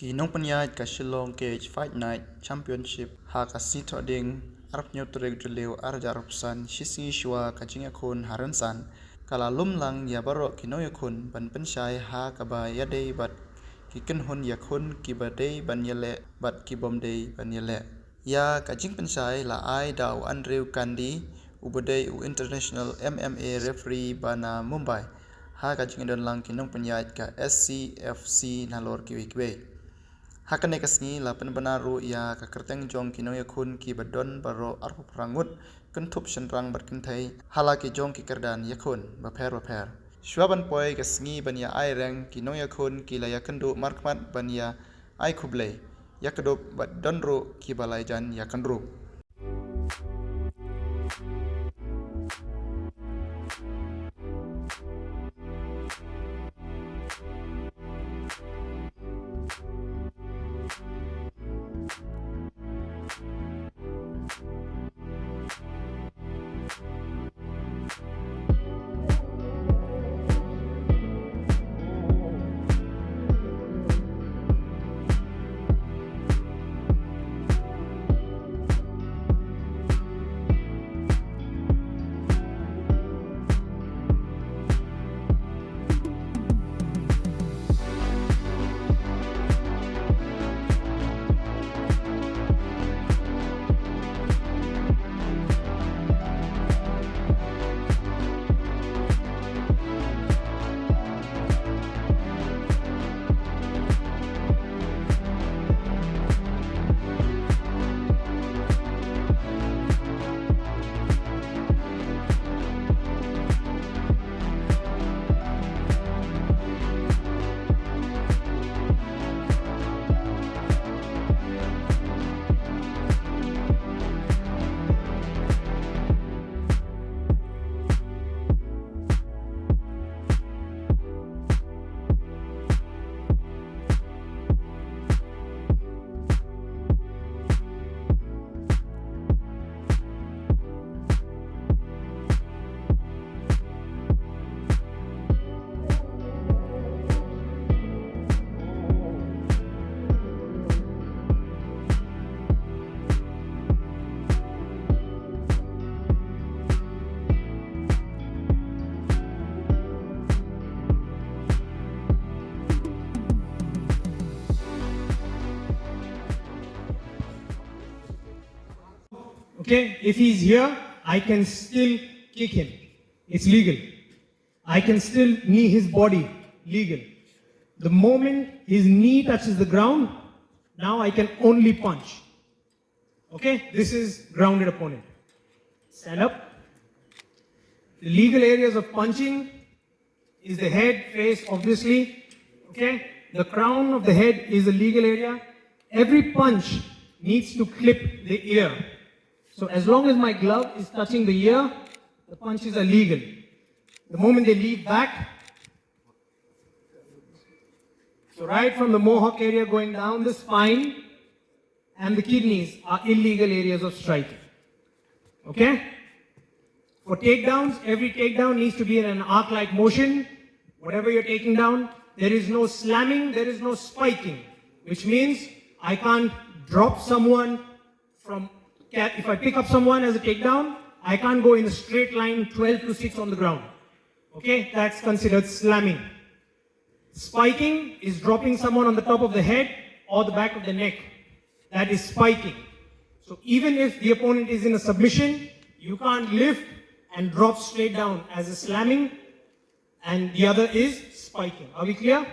Kinong panyay ka Shillong Cage Fighting Championship ha ka sitoding arap nyotreg duleu arjarupsan shisngi shwa ka nongiakhun haransan kala lumlang ya baro kinoyakhun ban pensyai ha ka ba yadei bat kikenhun yakhun kibadei ban yele bat kibomdei ban yele ya ka jing pensyai la ai dau Andrew Kandi ubadei u international MMA referee bana Mumbai ha ka jing don lang kinong panyay ka SCFC nalor kiwikwe Hakane kasngi la penbenaru ya ka kerteng jong kinoyakhun ki badon baro arpu prangut kentup senrang berkentai halaki jong ki kerdan yakhun baper Shwaban poi kasngi ban ya ai reng kinoyakhun ki la yakendu markmat ban ya ai khublei yakadop badonru ki balaijan yakanru Okay, if he's here, I can still kick him. It's legal. I can still knee his body. Legal. The moment his knee touches the ground, now I can only punch. Okay, this is grounded opponent. Stand up. The legal areas of punching is the head, face, obviously. Okay, the crown of the head is the legal area. Every punch needs to clip the ear. So as long as my glove is touching the ear, the punches are legal. The moment they lead back, so right from the mohawk area going down the spine and the kidneys are illegal areas of striking. Okay? For takedowns, every takedown needs to be in an arc-like motion. Whatever you're taking down, there is no slamming, there is no spiking, which means I can't drop someone from if I pick up someone as a takedown, I can't go in a straight line 12 to 6 on the ground. Okay, that's considered slamming. Spiking is dropping someone on the top of the head or the back of the neck. That is spiking. So even if the opponent is in a submission, you can't lift and drop straight down as a slamming, and the other is spiking. Are we clear?